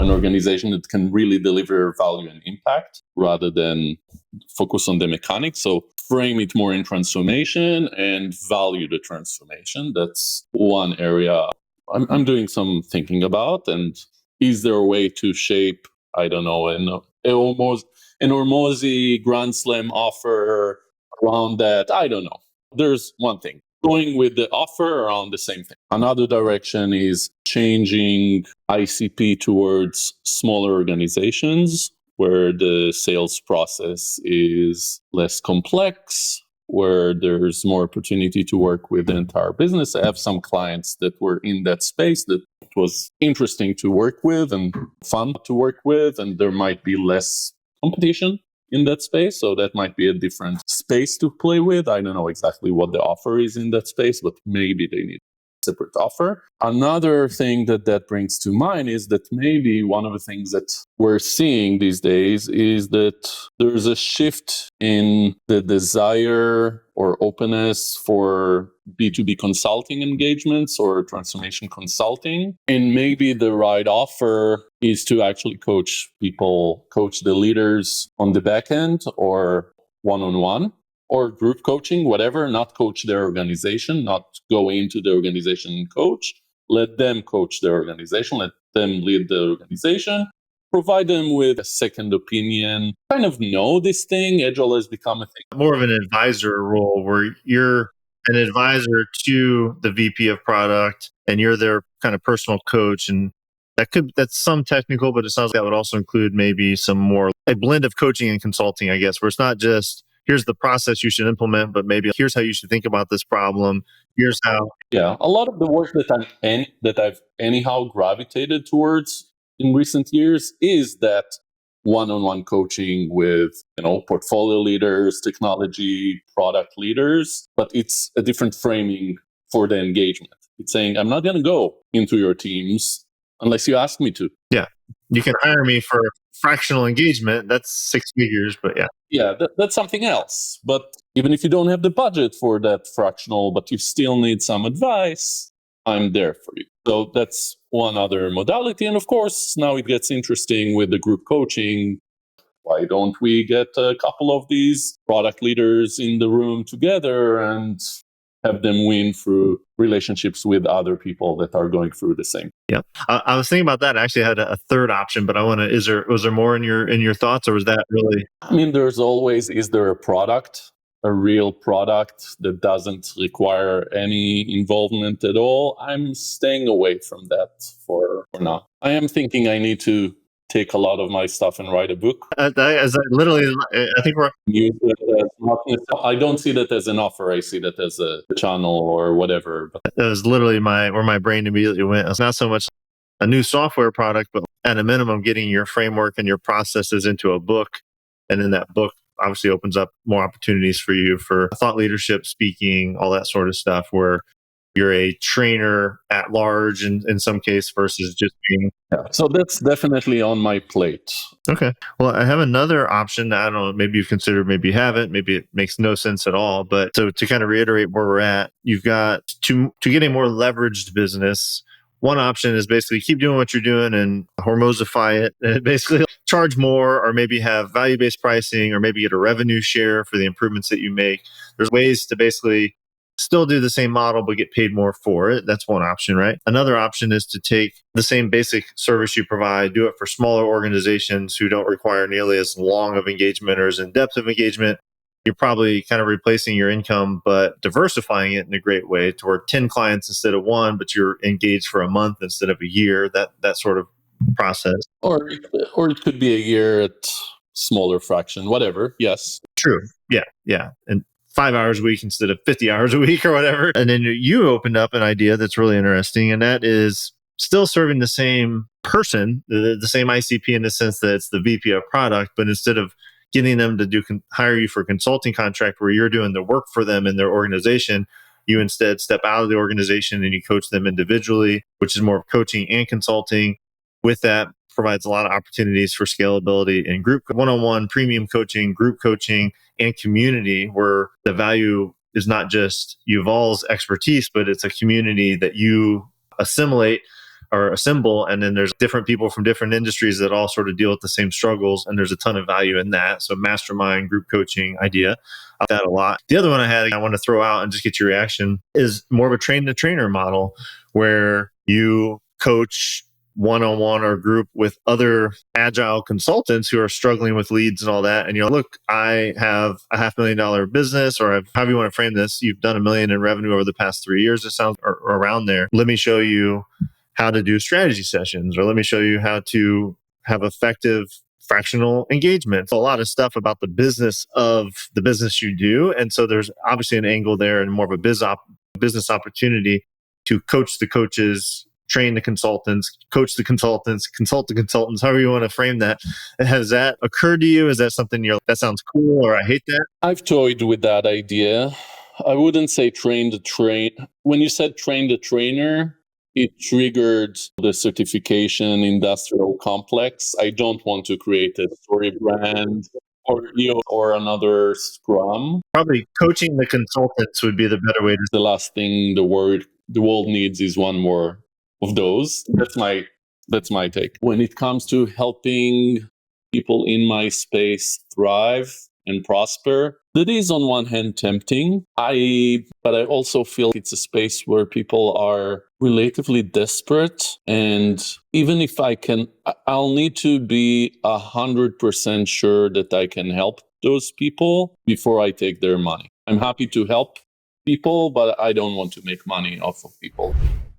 an organization that can really deliver value and impact rather than focus on the mechanics. So frame it more in transformation and value the transformation. That's one area I'm doing some thinking about. And is there a way to shape, I don't know, an Hormozy Grand Slam offer around that? I don't know. There's one thing. Going with the offer around the same thing. Another direction is changing ICP towards smaller organizations where the sales process is less complex, where there's more opportunity to work with the entire business. I have some clients that were in that space that it was interesting to work with and fun to work with, and there might be less competition in that space. So that might be a different space to play with. I don't know exactly what the offer is in that space, but maybe they need a separate offer. Another thing that brings to mind is that maybe one of the things that we're seeing these days is that there's a shift in the desire or openness for B2B consulting engagements or transformation consulting. And maybe the right offer is to actually coach the leaders on the back end or one-on-one or group coaching, whatever, not coach their organization, not go into the organization and coach. Let them coach their organization, let them lead the organization, provide them with a second opinion, kind of know this thing. Agile has become a thing. More of an advisor role where you're an advisor to the VP of product and you're their kind of personal coach. And that's some technical, but it sounds like that would also include maybe some more a blend of coaching and consulting, I guess, where it's not just here's the process you should implement, but maybe here's how you should think about this problem. Here's how. Yeah, a lot of the work that I've anyhow gravitated towards in recent years is that one-on-one coaching with, portfolio leaders, technology, product leaders, but it's a different framing for the engagement. It's saying, I'm not going to go into your teams unless you ask me to. Yeah. You can hire me for fractional engagement. That's 6 figures, but yeah. Yeah, that's something else. But even if you don't have the budget for that fractional, but you still need some advice, I'm there for you. So that's one other modality. And of course, now it gets interesting with the group coaching. Why don't we get a couple of these product leaders in the room together and have them win through relationships with other people that are going through the same? Yeah, I was thinking about that. I actually had a third option, but was there more in your thoughts, or was that really? I mean, is there a real product that doesn't require any involvement at all? I'm staying away from that for now. I am thinking I need to take a lot of my stuff and write a book. I think we're. I don't see that as an offer. I see that as a channel or whatever. But that was literally where my brain immediately went. It's not so much a new software product, but at a minimum, getting your framework and your processes into a book. And then that book obviously opens up more opportunities for you for thought leadership, speaking, all that sort of stuff, where you're a trainer at large in some case versus just being. Yeah. So that's definitely on my plate. Okay. Well, I have another option. I don't know, maybe you've considered, maybe you haven't, maybe it makes no sense at all. But so to kind of reiterate where we're at, you've got to get a more leveraged business. One option is basically keep doing what you're doing and hormozify it and basically charge more, or maybe have value-based pricing, or maybe get a revenue share for the improvements that you make. There's ways to basically still do the same model, but get paid more for it. That's one option, right? Another option is to take the same basic service you provide, do it for smaller organizations who don't require nearly as long of engagement or as in depth of engagement. You're probably kind of replacing your income, but diversifying it in a great way to where 10 clients instead of one, but you're engaged for a month instead of a year, that sort of process. Or it could be a year at smaller fraction, whatever. Yes. True. Yeah. And 5 hours a week instead of 50 hours a week or whatever. And then you opened up an idea that's really interesting, and that is still serving the same person, the same ICP in the sense that it's the VP of product, but instead of getting them to hire you for a consulting contract where you're doing the work for them in their organization, you instead step out of the organization and you coach them individually, which is more of coaching and consulting. With that, provides a lot of opportunities for scalability in group one-on-one, premium coaching, group coaching, and community, where the value is not just Yuval's expertise, but it's a community that you assimilate or assemble, and then there's different people from different industries that all sort of deal with the same struggles, and there's a ton of value in that. So mastermind group coaching idea, I like that a lot. The other one I want to throw out and just get your reaction is more of a train the trainer model, where you coach one-on-one or group with other agile consultants who are struggling with leads and all that. And you're like, look, I have a $500,000 business, or however you want to frame this. You've done $1 million in revenue over the past 3 years, it sounds, or around there. Let me show you how to do strategy sessions, or let me show you how to have effective fractional engagement. A lot of stuff about the business of the business you do. And so there's obviously an angle there and more of a business opportunity to coach the coaches, train the consultants, coach the consultants, consult the consultants, however you want to frame that. Has that occurred to you? Is that something you're like, that sounds cool, or I hate that? I've toyed with that idea. I wouldn't say train the train. When you said train the trainer, it triggered the certification industrial complex. I don't want to create a story brand or another Scrum. Probably coaching the consultants would be the better way to. The last thing the world needs is one more of those. That's my take. When it comes to helping people in my space thrive and prosper, that is on one hand tempting. But I also feel it's a space where people are relatively desperate. And even if I'll need to be 100% sure that I can help those people before I take their money. I'm happy to help people, but I don't want to make money off of people.